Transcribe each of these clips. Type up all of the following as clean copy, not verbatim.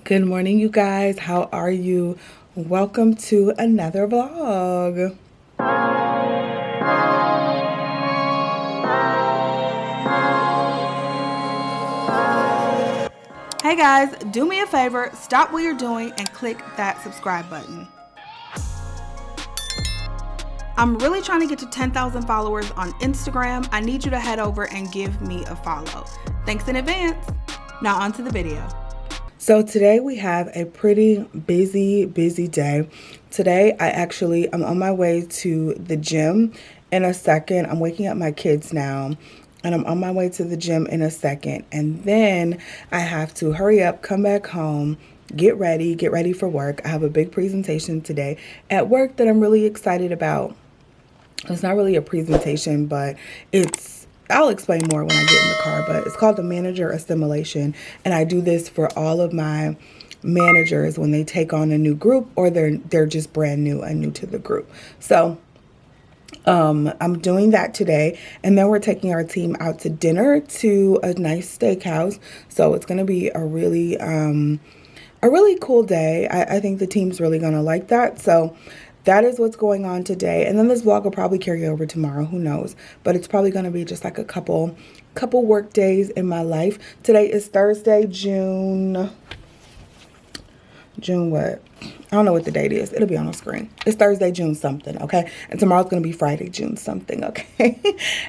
Good morning, you guys. How are you? Welcome to another vlog. Hey guys, do me a favor, stop what you're doing and click that subscribe button. I'm really trying to get to 10,000 followers on Instagram. I need you to head over and give me a follow. Thanks in advance. Now on to the video. So today we have a pretty busy day. Today I'm on my way to the gym in a second. I'm waking up my kids now and I'm on my way to the gym in a second. And then I have to hurry up, come back home, get ready for work. I have a big presentation today at work that I'm really excited about. It's not really a presentation, but I'll explain more when I get in the car, but it's called the manager assimilation. And I do this for all of my managers when they take on a new group or they're just brand new and new to the group. So I'm doing that today. And then we're taking our team out to dinner to a nice steakhouse. So it's going to be a really cool day. I think the team's really going to like that. So that is what's going on today. And then this vlog will probably carry over tomorrow. Who knows? But it's probably going to be just like a couple work days in my life. Today is Thursday, June what? I don't know what the date is. It'll be on the screen. It's Thursday, June something, okay? And tomorrow's going to be Friday, June something, okay?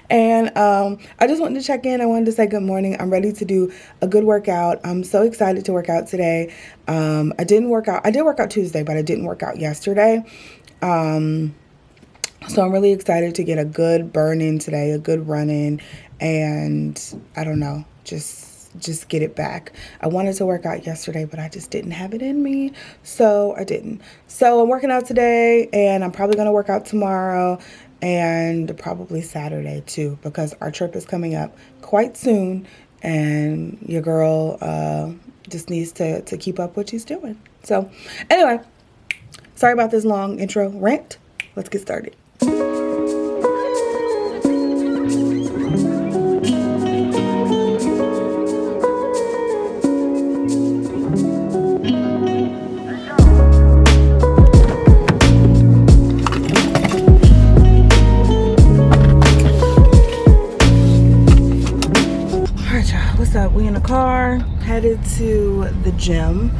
And I just wanted to check in. I wanted to say good morning. I'm ready to do a good workout. I'm so excited to work out today. I did work out Tuesday, but I didn't work out yesterday. So I'm really excited to get a good burn in today, a good run in, and I don't know, just get it back. I wanted to work out yesterday, but I just didn't have it in me, so I didn't. So I'm working out today, and I'm probably going to work out tomorrow and probably Saturday too, because our trip is coming up quite soon, and your girl just needs to keep up what she's doing. So anyway, sorry about this long intro rant. Let's get started. What's up? We in the car, headed to the gym.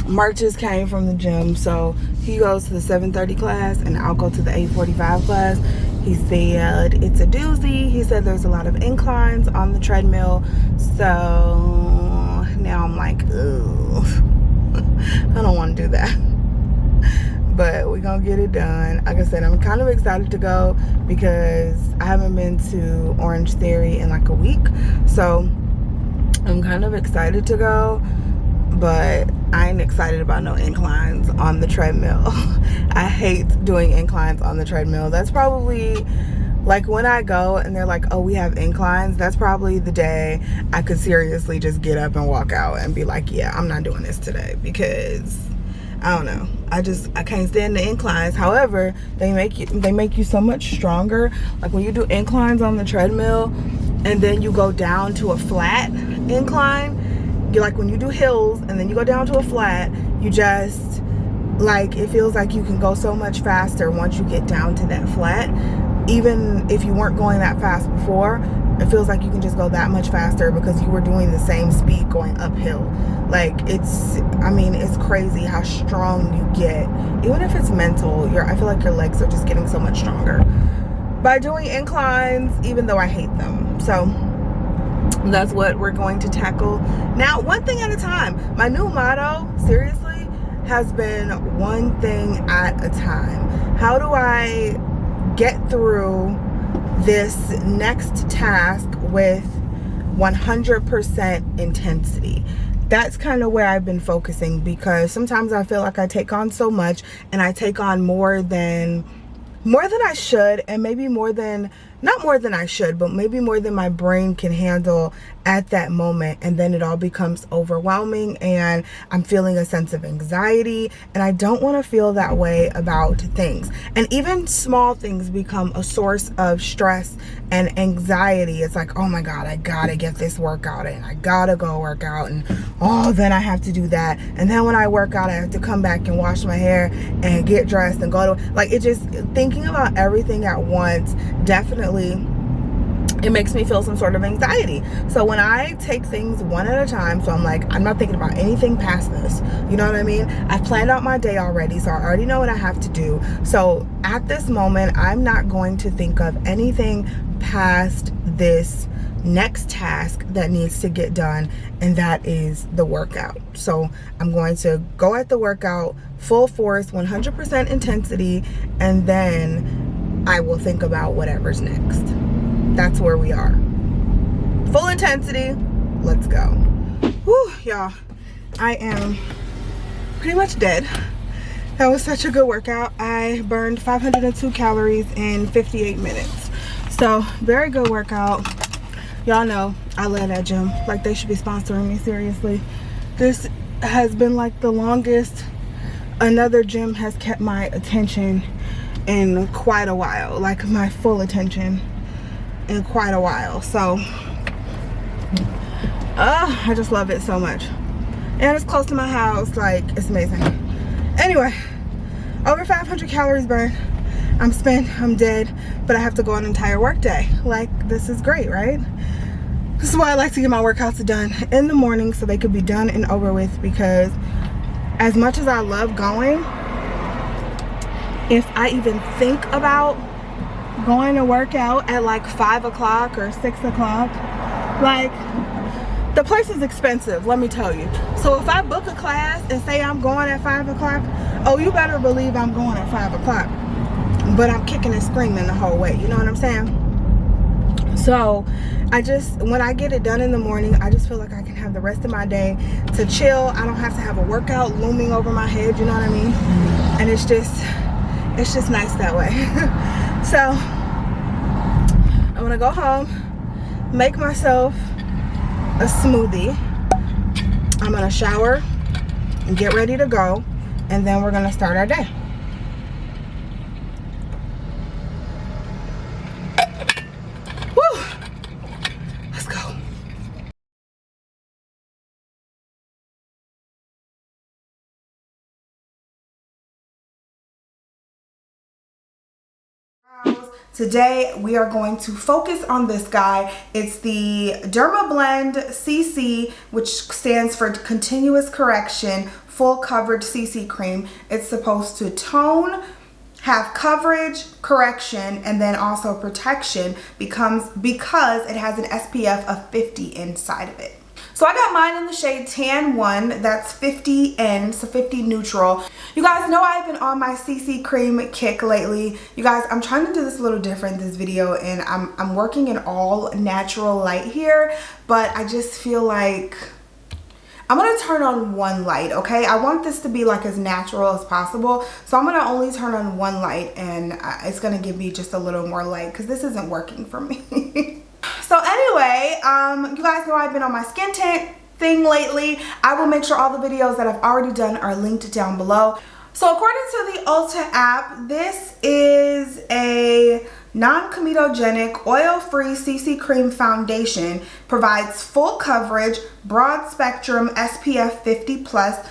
Mark just came from the gym, so he goes to the 7:30 class and I'll go to the 8:45 class. He said it's a doozy. He said there's a lot of inclines on the treadmill, so now I'm like, ugh, I don't want to do that. But we're gonna get it done. Like I said, I'm kind of excited to go because I haven't been to Orange Theory in like a week. So I'm kind of excited to go, but I ain't excited about no inclines on the treadmill. I hate doing inclines on the treadmill. That's probably like when I go and they're like, oh, we have inclines, that's probably the day I could seriously just get up and walk out and be like, yeah, I'm not doing this today, because I don't know. I can't stand the inclines. However, they make you so much stronger. Like when you do inclines on the treadmill and then you go down to a flat incline, you like when you do hills and then you go down to a flat, you just like, it feels like you can go so much faster once you get down to that flat. Even if you weren't going that fast before, it feels like you can just go that much faster because you were doing the same speed going uphill. Like it's crazy how strong you get. Even if it's mental, I feel like your legs are just getting so much stronger by doing inclines, even though I hate them. So that's what we're going to tackle now, one thing at a time. My new motto, seriously, has been one thing at a time. How do I get through this next task with 100% intensity? That's kind of where I've been focusing, because sometimes I feel like I take on so much and I take on more than I should, and maybe more than not more than I should, but maybe more than my brain can handle at that moment. And then it all becomes overwhelming and I'm feeling a sense of anxiety, and I don't want to feel that way about things. And even small things become a source of stress and anxiety. It's like, oh my God, I gotta get this workout in. I gotta go work out, and oh, then I have to do that. And then when I work out, I have to come back and wash my hair and get dressed and go to, like, it just, thinking about everything at once, definitely it makes me feel some sort of anxiety. So when I take things one at a time, so I'm like, I'm not thinking about anything past this, you know what I mean? I've planned out my day already, so I already know what I have to do. So at this moment, I'm not going to think of anything past this next task that needs to get done, and that is the workout. So I'm going to go at the workout full force, 100% intensity, and then I will think about whatever's next. That's where we are. Full intensity, let's go. Whew, y'all, I am pretty much dead. That was such a good workout. I burned 502 calories in 58 minutes. So very good workout. Y'all know I love that gym. Like, they should be sponsoring me, seriously. This has been like the longest another gym has kept my attention in quite a while. Like, my full attention in quite a while. So I just love it so much, and it's close to my house. Like, it's amazing. Anyway, over 500 calories burned. I'm spent, I'm dead, but I have to go an entire work day. Like, this is great, right? This is why I like to get my workouts done in the morning, so they could be done and over with, because as much as I love going, if I even think about going to work out at like 5 o'clock or 6 o'clock, like, the place is expensive, let me tell you. So if I book a class and say I'm going at 5 o'clock, oh, you better believe I'm going at 5 o'clock. But I'm kicking and screaming the whole way, you know what I'm saying? So I just, when I get it done in the morning, I just feel like I can have the rest of my day to chill. I don't have to have a workout looming over my head, you know what I mean? And it's just nice that way. So I'm gonna go home, make myself a smoothie. I'm gonna shower and get ready to go, and then we're gonna start our day. Woo! Let's go. Today we are going to focus on this guy. It's the Dermablend CC, which stands for Continuous Correction Full Coverage CC Cream. It's supposed to tone, have coverage, correction, and then also protection, because it has an SPF of 50 inside of it. So I got mine in the shade Tan 1, that's 50N, so 50 neutral. You guys know I've been on my CC cream kick lately. You guys, I'm trying to do this a little different this video, and I'm working in all natural light here, but I just feel like I'm gonna turn on one light, okay? I want this to be like as natural as possible, so I'm gonna only turn on one light, and it's gonna give me just a little more light, because this isn't working for me. So anyway, you guys know I've been on my skin tint thing lately. I will make sure all the videos that I've already done are linked down below. So according to the Ulta app, this is a non-comedogenic, oil-free CC cream foundation. Provides full coverage, broad spectrum SPF 50+,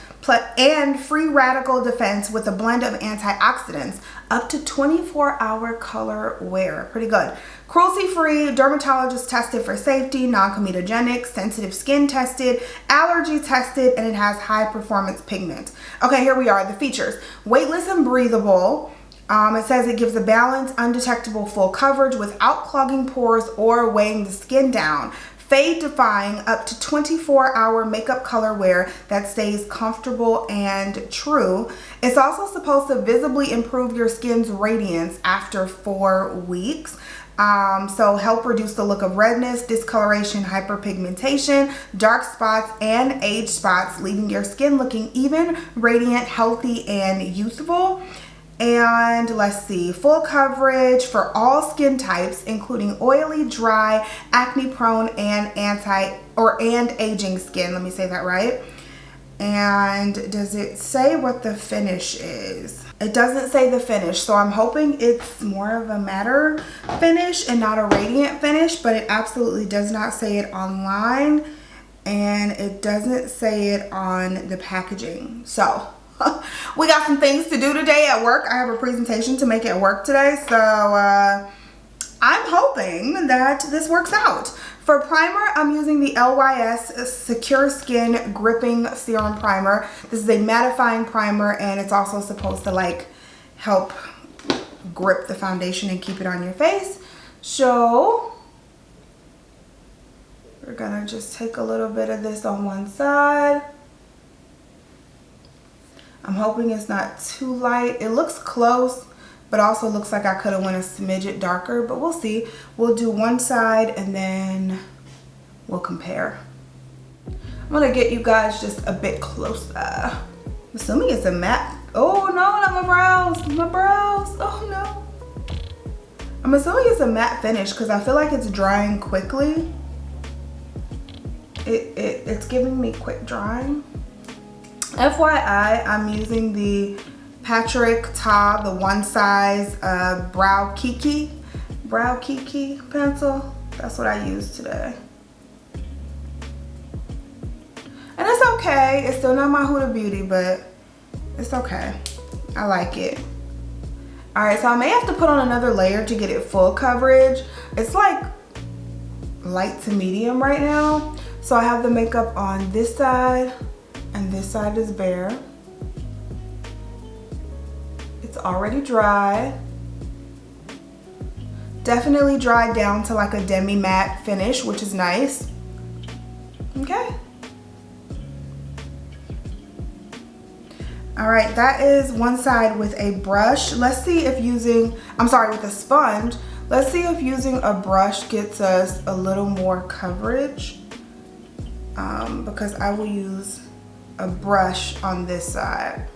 and free radical defense with a blend of antioxidants. Up to 24-hour color wear. Pretty good. Cruelty-free, dermatologist tested for safety, non-comedogenic, sensitive skin tested, allergy tested, and it has high performance pigment. Okay, here we are, the features. Weightless and breathable. It says it gives a balanced, undetectable full coverage without clogging pores or weighing the skin down. Fade defying, up to 24-hour makeup color wear that stays comfortable and true. It's also supposed to visibly improve your skin's radiance after 4 weeks. So help reduce the look of redness, discoloration, hyperpigmentation, dark spots, and age spots, leaving your skin looking even, radiant, healthy, and youthful. And let's see, full coverage for all skin types, including oily, dry, acne prone, and aging skin. Let me say that right. And does it say what the finish is? It doesn't say the finish, so I'm hoping it's more of a matte finish and not a radiant finish, but it absolutely does not say it online, and it doesn't say it on the packaging. So we got some things to do today at work. I have a presentation to make at work today, so I'm hoping that this works out. For primer, I'm using the LYS Secure Skin Gripping Serum Primer. This is a mattifying primer, and it's also supposed to like help grip the foundation and keep it on your face. So we're gonna just take a little bit of this on one side. I'm hoping it's not too light. It looks close, but also looks like I could have went a smidget darker, but we'll see. We'll do one side and then we'll compare. I'm gonna get you guys just a bit closer. I'm assuming it's a matte. Oh no, not my brows, my brows, oh no. I'm assuming it's a matte finish because I feel like it's drying quickly. It's giving me quick drying. FYI, I'm using the Patrick Ta, the one size brow kiki pencil. That's what I use today. And it's okay. It's still not my Huda Beauty, but it's okay. I like it. All right, so I may have to put on another layer to get it full coverage. It's like light to medium right now. So I have the makeup on this side, and this side is bare. It's already dry. Definitely dried down to like a demi matte finish, which is nice. Okay. All right, that is one side with a brush. Let's see if using, with a sponge. Let's see if using a brush gets us a little more coverage, because I will use a brush on this side.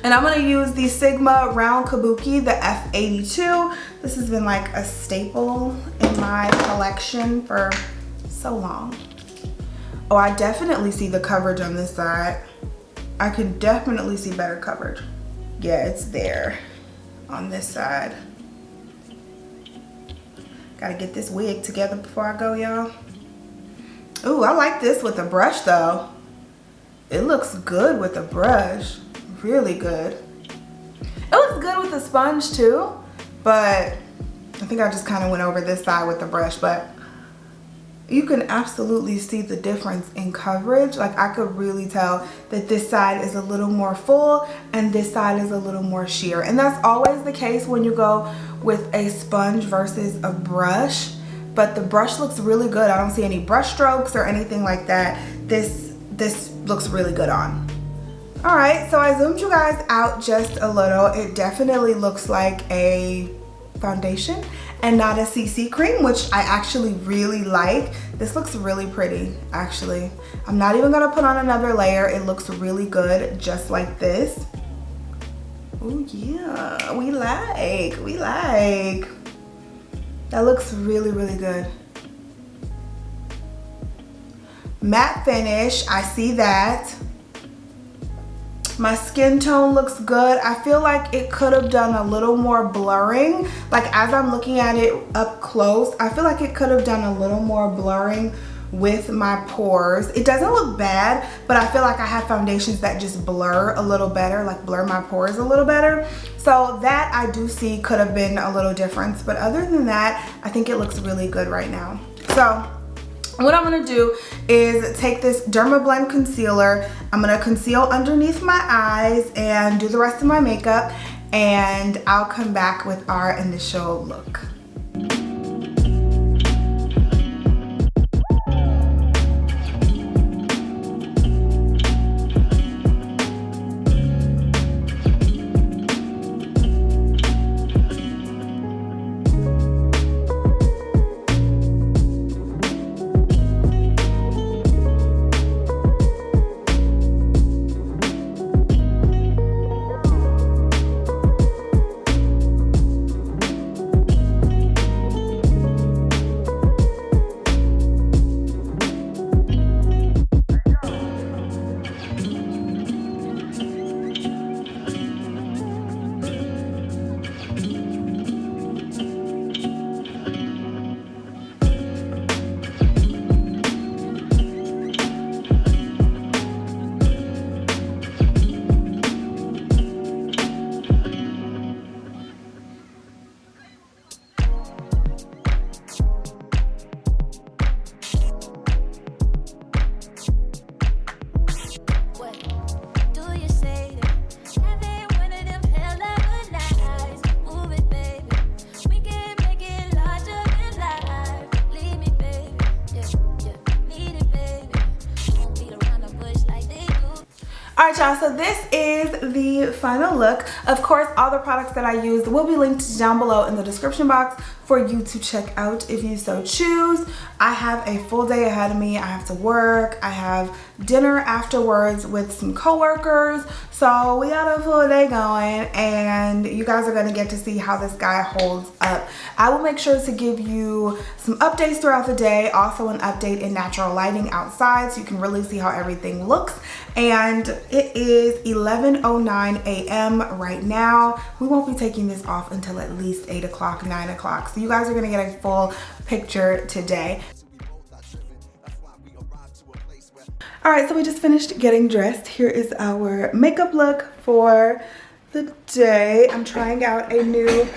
And I'm gonna use the Sigma Round Kabuki, the F82. This has been like a staple in my collection for so long. Oh, I definitely see the coverage on this side. I can definitely see better coverage. Yeah, it's there on this side. Gotta get this wig together before I go, y'all. Ooh, I like this with a brush though. It looks good with a brush, really good. It looks good with a sponge too, but I think I just kind of went over this side with the brush, but you can absolutely see the difference in coverage. Like I could really tell that this side is a little more full and this side is a little more sheer. And that's always the case when you go with a sponge versus a brush. But the brush looks really good. I don't see any brush strokes or anything like that. This looks really good on. All right, so I zoomed you guys out just a little. It definitely looks like a foundation and not a CC cream, which I actually really like. This looks really pretty, actually. I'm not even gonna put on another layer. It looks really good, just like this. Oh yeah, we like. That looks really, really good. Matte finish, I see that. My skin tone looks good. I feel like it could have done a little more blurring. Like as I'm looking at it up close, I feel like it could have done a little more blurring with my pores. It doesn't look bad, but I feel like I have foundations that just blur a little better, like blur my pores a little better. So that I do see could have been a little difference. But other than that, I think it looks really good right now. So what I'm gonna do is take this Dermablend concealer. I'm gonna conceal underneath my eyes and do the rest of my makeup, and I'll come back with our initial look. Alright y'all, so this is the final look. Of course, all the products that I used will be linked down below in the description box for you to check out if you so choose. I have a full day ahead of me. I have to work. I have dinner afterwards with some coworkers. So we got a full day going and you guys are going to get to see how this guy holds up. I will make sure to give you some updates throughout the day, also an update in natural lighting outside so you can really see how everything looks. And it is 11:09 a.m. right now. We won't be taking this off until at least 8 o'clock, 9 o'clock. So you guys are gonna get a full picture today. All right, so we just finished getting dressed. Here is our makeup look for the day. I'm trying out a new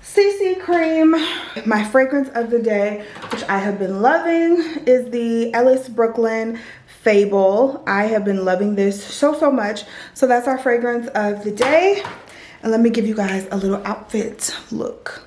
CC cream. My fragrance of the day, which I have been loving, is the Ellis Brooklyn Fable. I have been loving this so much. So that's our fragrance of the day. And let me give you guys a little outfit look.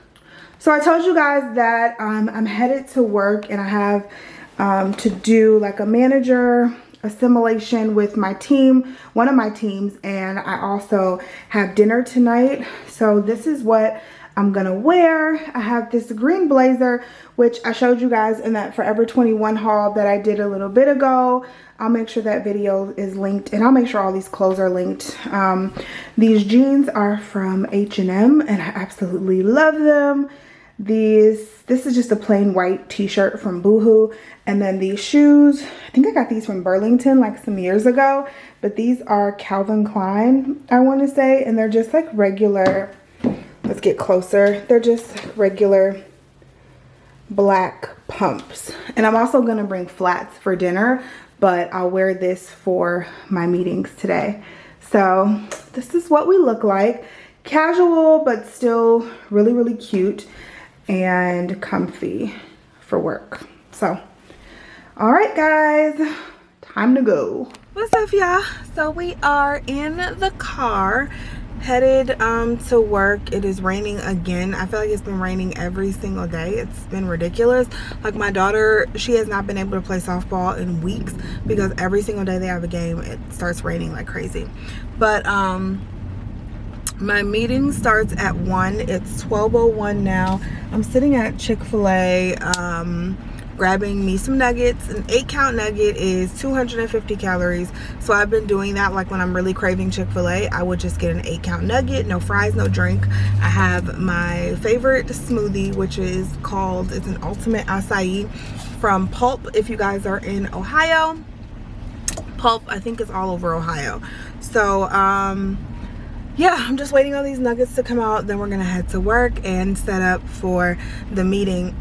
So I told you guys that I'm headed to work and I have to do like a manager assimilation with my team, one of my teams, and I also have dinner tonight. So this is what I'm gonna wear. I have this green blazer, which I showed you guys in that Forever 21 haul that I did a little bit ago. I'll make sure that video is linked and I'll make sure all these clothes are linked. These jeans are from H&M and I absolutely love them. This is just a plain white t-shirt from Boohoo. And then these shoes, I think I got these from Burlington like some years ago, but these are Calvin Klein, I want to say, and they're just like regular, let's get closer, they're just regular black pumps. And I'm also going to bring flats for dinner, but I'll wear this for my meetings today. So this is what we look like. Casual, but still really cute and comfy for work. So, all right guys, time to go. What's up y'all? So we are in the car headed to work. It is raining again. I feel like it's been raining every single day. It's been ridiculous. Like my daughter, she has not been able to play softball in weeks because every single day they have a game, it starts raining like crazy. But my meeting starts at 1. It's 12:01 now. I'm sitting at Chick-fil-A grabbing me some nuggets. An 8-count nugget is 250 calories. So I've been doing that, like when I'm really craving Chick-fil-A, I would just get an 8-count nugget, no fries, no drink. I have my favorite smoothie, which is called, it's an ultimate acai from Pulp. If you guys are in Ohio, Pulp I think is all over Ohio. So yeah, I'm just waiting on these nuggets to come out. Then we're gonna head to work and set up for the meeting.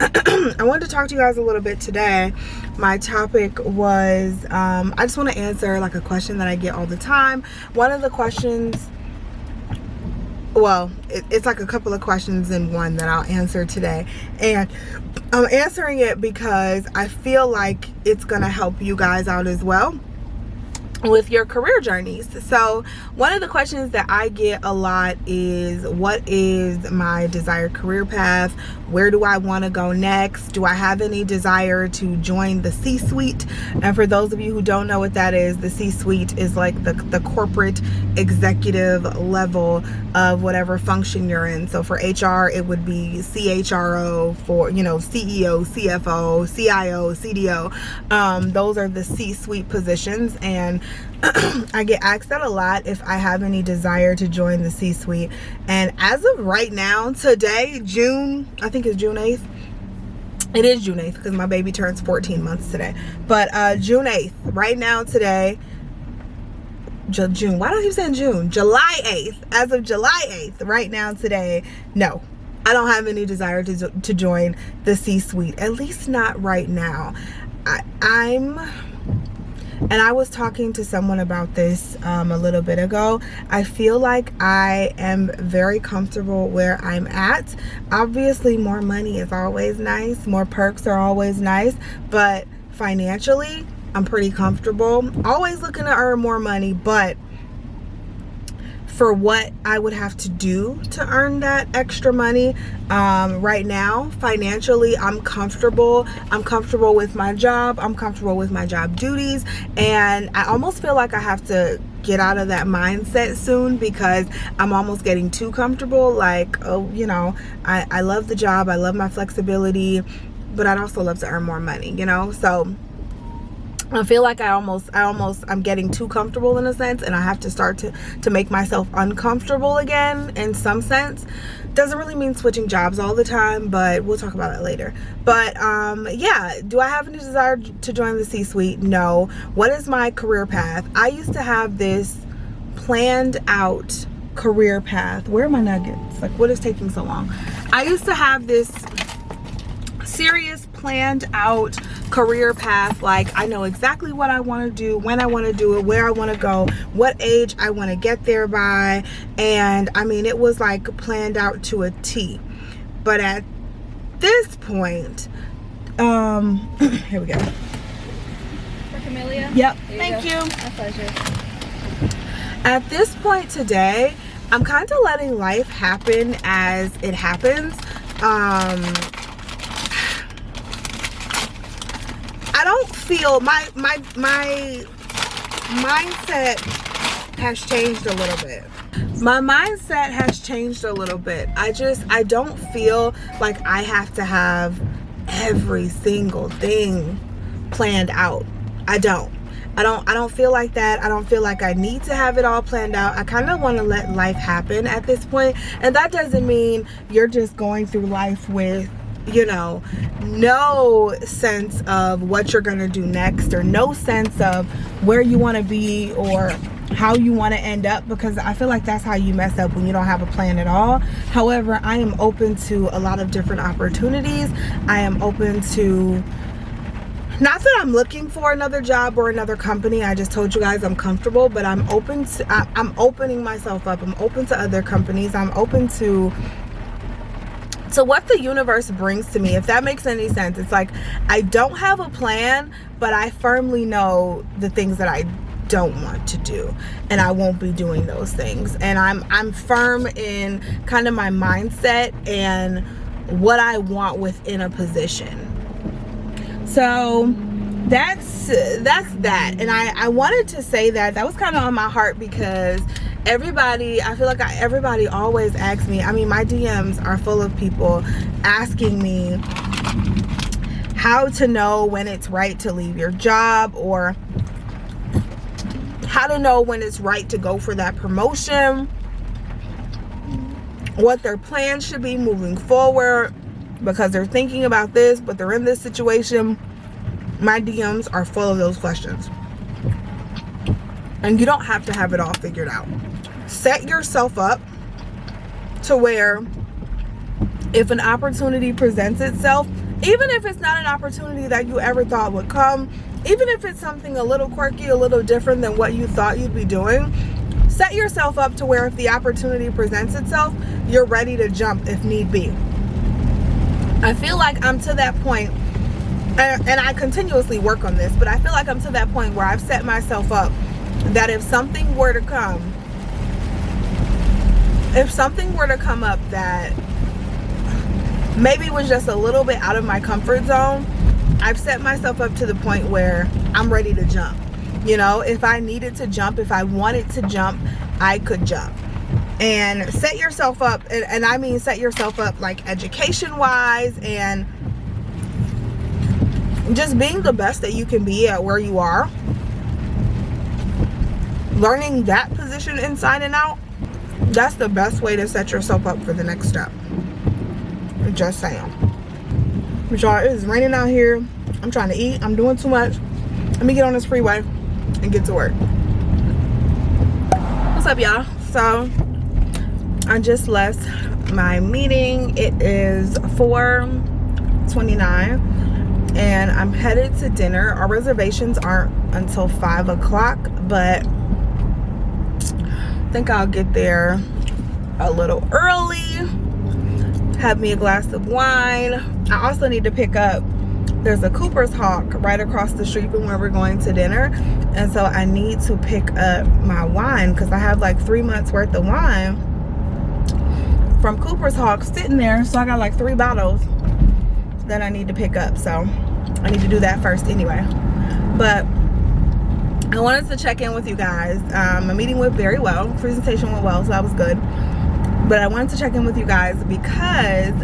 I wanted to talk to you guys a little bit today. My topic was, I just want to answer like a question that I get all the time. One of the questions, well, it's like a couple of questions in one that I'll answer today. And I'm answering it because I feel like it's gonna help you guys out as well with your career journeys. So one of the questions that I get a lot is, what is my desired career path? Where do I want to go next? Do I have any desire to join the C-suite? And for those of you who don't know what that is, the C-suite is like the corporate executive level of whatever function you're in. So for HR, it would be CHRO. For, you know, CEO, CFO, CIO, CDO. Those are the C-suite positions. And I get asked that a lot, if I have any desire to join the C-suite. And as of right now, today, June, I think it's June 8th. It is June 8th because my baby turns 14 months today. But June 8th, right now, today, June, why do I keep saying June? July 8th, as of July 8th, right now, today, no, I don't have any desire to join the C-suite, at least not right now. And I was talking to someone about this a little bit ago. I feel like I am very comfortable where I'm at. Obviously, more money is always nice. More perks are always nice. But financially, I'm pretty comfortable. Always looking to earn more money, but for what I would have to do to earn that extra money, right now, financially, I'm comfortable. I'm comfortable with my job. I'm comfortable with my job duties. And I almost feel like I have to get out of that mindset soon, because I'm almost getting too comfortable. Like, oh, you know, I love the job, I love my flexibility, but I'd also love to earn more money, you know. So I feel like I'm getting too comfortable in a sense, and I have to start to make myself uncomfortable again in some sense. Doesn't really mean switching jobs all the time, but we'll talk about that later. But yeah, do I have any desire to join the C-suite? No. What is my career path? I used to have this planned out career path. Where are my nuggets? Like, what is taking so long? I used to have this serious planned out career path. Like, I know exactly what I want to do, when I want to do it, where I want to go, what age I want to get there by, and I mean, it was like planned out to a T. But at this point, here we go. For Camellia? Yep. Thank you. My pleasure. At this point today, I'm kind of letting life happen as it happens. I don't feel my mindset has changed a little bit. My mindset has changed a little bit. I don't feel like I have to have every single thing planned out. I don't feel like that. I don't feel like I need to have it all planned out. I kind of want to let life happen at this point. And that doesn't mean you're just going through life with, you know, no sense of what you're gonna do next, or no sense of where you want to be or how you want to end up, because I feel like that's how you mess up, when you don't have a plan at all. However, I am open to a lot of different opportunities. I am open to, not that I'm looking for another job or another company. I just told you guys I'm comfortable, but I'm open to, I'm opening myself up. I'm open to other companies. I'm open to what the universe brings to me, if that makes any sense. It's like, I don't have a plan, but I firmly know the things that I don't want to do, and I won't be doing those things. And I'm firm in kind of my mindset and what I want within a position. So that's that. And I wanted to say that was kind of on my heart, because everybody, I feel like everybody always asks me, I mean, my DMs are full of people asking me how to know when it's right to leave your job, or how to know when it's right to go for that promotion, what their plans should be moving forward, because they're thinking about this, but they're in this situation. My DMs are full of those questions. And you don't have to have it all figured out. Set yourself up to where if an opportunity presents itself, even if it's not an opportunity that you ever thought would come, even if it's something a little quirky, a little different than what you thought you'd be doing, set yourself up to where if the opportunity presents itself, you're ready to jump if need be. I feel like I'm to that point, and I continuously work on this, but I feel like I'm to that point where I've set myself up that if something were to come up that maybe was just a little bit out of my comfort zone, I've set myself up to the point where I'm ready to jump. You know, if I needed to jump, if I wanted to jump, I could jump. And set yourself up, and I mean set yourself up like education wise, and just being the best that you can be at where you are, learning that position inside and out. That's the best way to set yourself up for the next step. Just saying. But y'all, it is raining out here. I'm trying to eat. I'm doing too much. Let me get on this freeway and get to work. What's up, y'all? So I just left my meeting. It is 4:29 and I'm headed to dinner. Our reservations aren't until 5 o'clock, but I think I'll get there a little early, have me a glass of wine. I also need to pick up, there's a Cooper's Hawk right across the street from where we're going to dinner, and so I need to pick up my wine because I have like 3 months worth of wine from Cooper's Hawk sitting there. So I got like 3 bottles that I need to pick up, so I need to do that first anyway. But I wanted to check in with you guys. My meeting went very well. Presentation went well, so that was good. But I wanted to check in with you guys because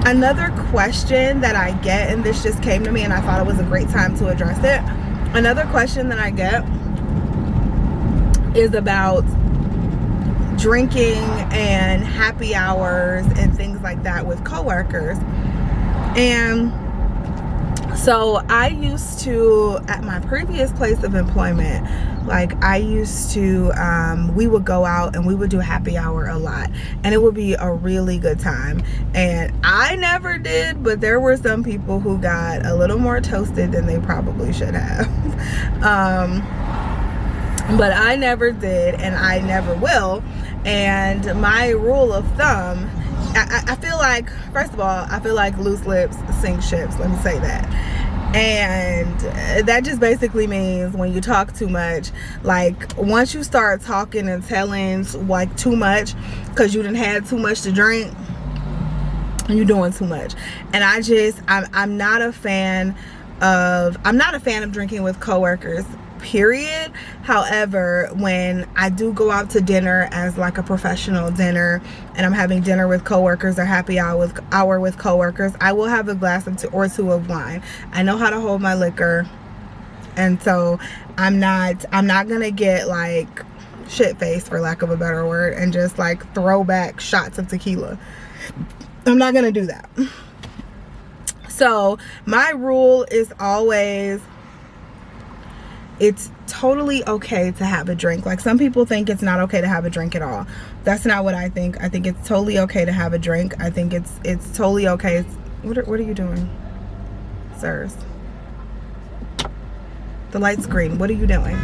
another question that I get, and this just came to me and I thought it was a great time to address it. Another question that I get is about drinking and happy hours and things like that with coworkers. And so I used to, at my previous place of employment, like I used to, we would go out and we would do happy hour a lot, and it would be a really good time. And I never did, but there were some people who got a little more toasted than they probably should have. But I never did, and I never will. And my rule of thumb, I feel like, first of all, I feel like loose lips sink ships, let me say that. And that just basically means when you talk too much, like once you start talking and telling like too much because you done had too much to drink, you're doing too much. And I'm not a fan of drinking with coworkers, period. However, when I do go out to dinner as like a professional dinner and I'm having dinner with coworkers or happy hour with coworkers, I will have a glass or two of wine. I know how to hold my liquor, and so I'm not gonna get like shit faced, for lack of a better word, and just like throw back shots of tequila. I'm not gonna do that. So my rule is always, it's totally okay to have a drink. Like some people think it's not okay to have a drink at all. That's not what I think. I think it's totally okay to have a drink. I think it's totally okay. What are you doing, sirs? The light's green. What are you doing?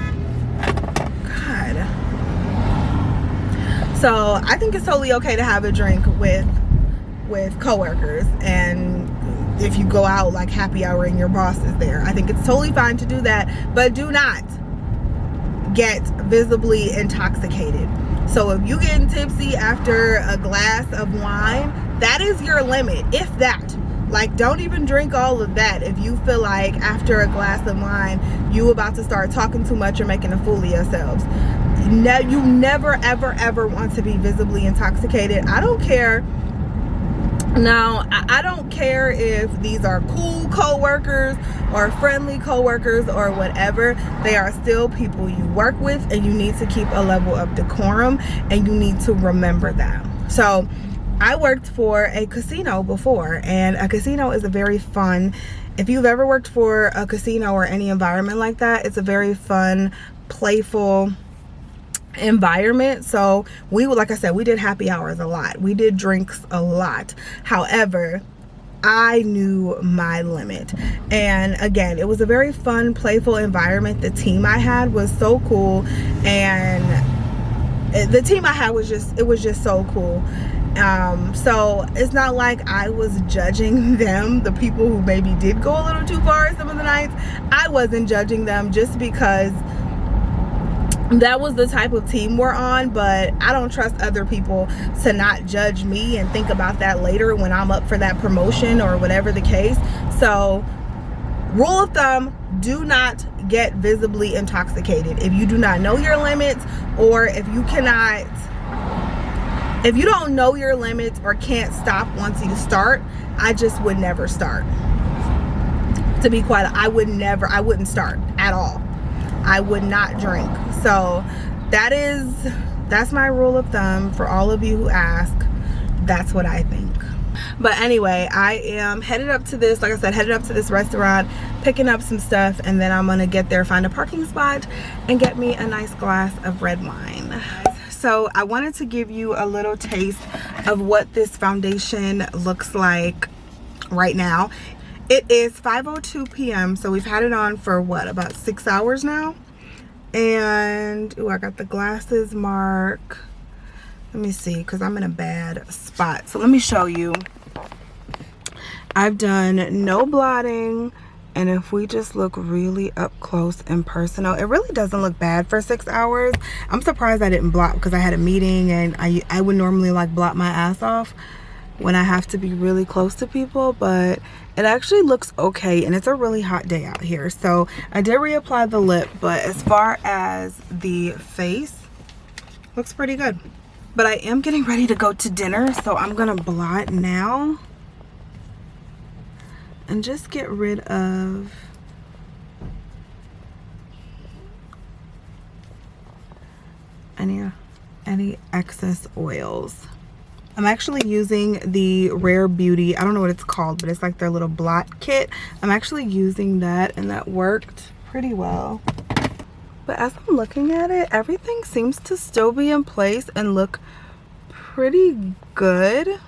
God. So I think it's totally okay to have a drink with coworkers, and if you go out like happy hour and your boss is there, I think it's totally fine to do that, but do not get visibly intoxicated. So if you getting tipsy after a glass of wine, that is your limit, if that. Like, don't even drink all of that if you feel like after a glass of wine you about to start talking too much or making a fool of yourselves. You never ever want to be visibly intoxicated. I don't care. Now, I don't care if these are cool co-workers or friendly co-workers or whatever. They are still people you work with, and you need to keep a level of decorum, and you need to remember that. So I worked for a casino before, and a casino is a very fun, if you've ever worked for a casino or any environment like that, it's a very fun, playful environment. So we, like I said, we did happy hours a lot, we did drinks a lot. However, I knew my limit, and again, it was a very fun, playful environment. The team I had was so cool, and the team I had was just so cool. So it's not like I was judging them, the people who maybe did go a little too far some of the nights. I wasn't judging them just because that was the type of team we're on, but I don't trust other people to not judge me and think about that later when I'm up for that promotion or whatever the case. So rule of thumb, do not get visibly intoxicated. If you do not know your limits, or if you don't know your limits or can't stop once you start, I just would never start. To be quite, I wouldn't start at all. I would not drink. So that's my rule of thumb for all of you who ask. That's what I think. But anyway, I am headed up to this, like I said, headed up to this restaurant, picking up some stuff, and then I'm gonna get there, find a parking spot, and get me a nice glass of red wine. So I wanted to give you a little taste of what this foundation looks like right now. It is 5:02 p.m. so we've had it on for what, about 6 hours now? And ooh, I got the glasses mark. Let me see, because I'm in a bad spot. So let me show you. I've done no blotting, and if we just look really up close and personal, it really doesn't look bad for 6 hours. I'm surprised I didn't blot because I had a meeting, and I would normally like blot my ass off. when I have to be really close to people, but it actually looks okay, and it's a really hot day out here. So I did reapply the lip, but as far as the face, looks pretty good. But I am getting ready to go to dinner, so I'm gonna blot now and just get rid of any excess oils. I'm actually using the Rare Beauty, I don't know what it's called, but it's like their little blot kit. I'm actually using that, and that worked pretty well. But as I'm looking at it, everything seems to still be in place and look pretty good.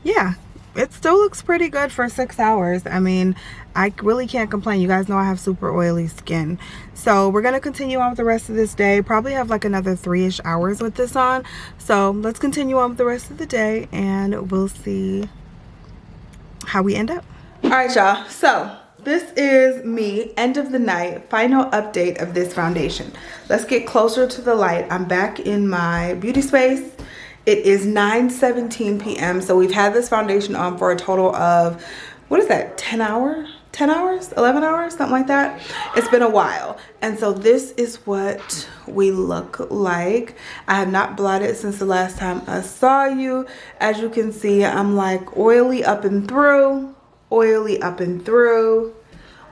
Yeah, it still looks pretty good for 6 hours. I mean, I really can't complain. You guys know I have super oily skin. So we're gonna continue on with the rest of this day. Probably have like another 3-ish hours with this on. So let's continue on with the rest of the day, and we'll see how we end up. All right, y'all. So this is me, end of the night, final update of this foundation. Let's get closer to the light. I'm back in my beauty space. It is 9:17 p.m. So we've had this foundation on for a total of, what is that, 10 hours? 10 hours, 11 hours, something like that. It's been a while. And so this is what we look like. I have not blotted since the last time I saw you. As you can see, I'm like oily up and through, oily up and through,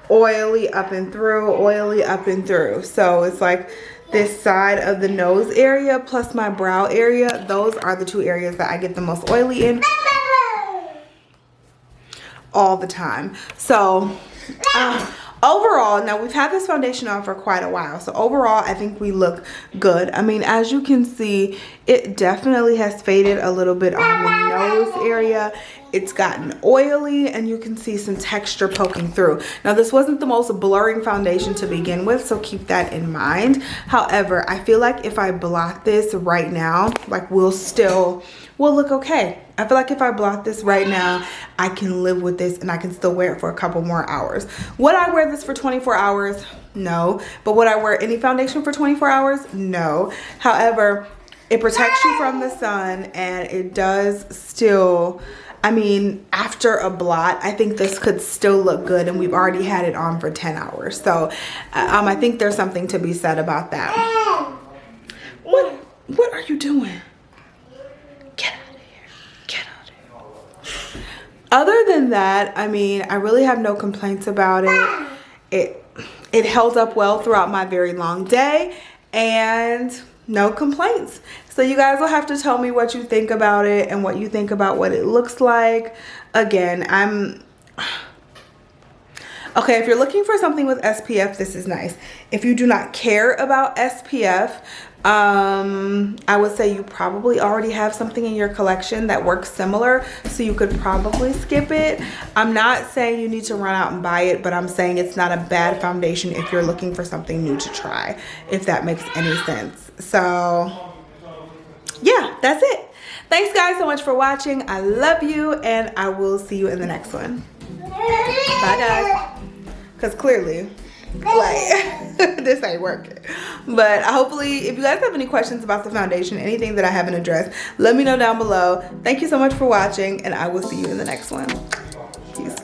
oily up and through, oily up and through. So it's like this side of the nose area plus my brow area. Those are the two areas that I get the most oily in all the time. So overall, now we've had this foundation on for quite a while, so overall I think we look good. I mean, as you can see, it definitely has faded a little bit on the nose area. It's gotten oily, and you can see some texture poking through. Now, this wasn't the most blurring foundation to begin with, so keep that in mind. However, I feel like if I blot this right now, like we'll look okay. I feel like if I blot this right now, I can live with this and I can still wear it for a couple more hours. Would I wear this for 24 hours? No. But would I wear any foundation for 24 hours? No. However, it protects you from the sun, and it does still, I mean, after a blot, I think this could still look good, and we've already had it on for 10 hours. So I think there's something to be said about that. What are you doing? Get out of here. Get out of here. Other than that, I mean, I really have no complaints about it. It held up well throughout my very long day, and no complaints. So you guys will have to tell me what you think about it and what you think about what it looks like. Again, okay, if you're looking for something with SPF, this is nice. If you do not care about SPF, I would say you probably already have something in your collection that works similar, so you could probably skip it. I'm not saying you need to run out and buy it, but I'm saying it's not a bad foundation if you're looking for something new to try, if that makes any sense. So yeah, that's it. Thanks guys so much for watching. I love you, and I will see you in the next one. Bye guys. Because clearly, like, this ain't working. But hopefully, if you guys have any questions about the foundation, anything that I haven't addressed, let me know down below. Thank you so much for watching, and I will see you in the next one. Peace.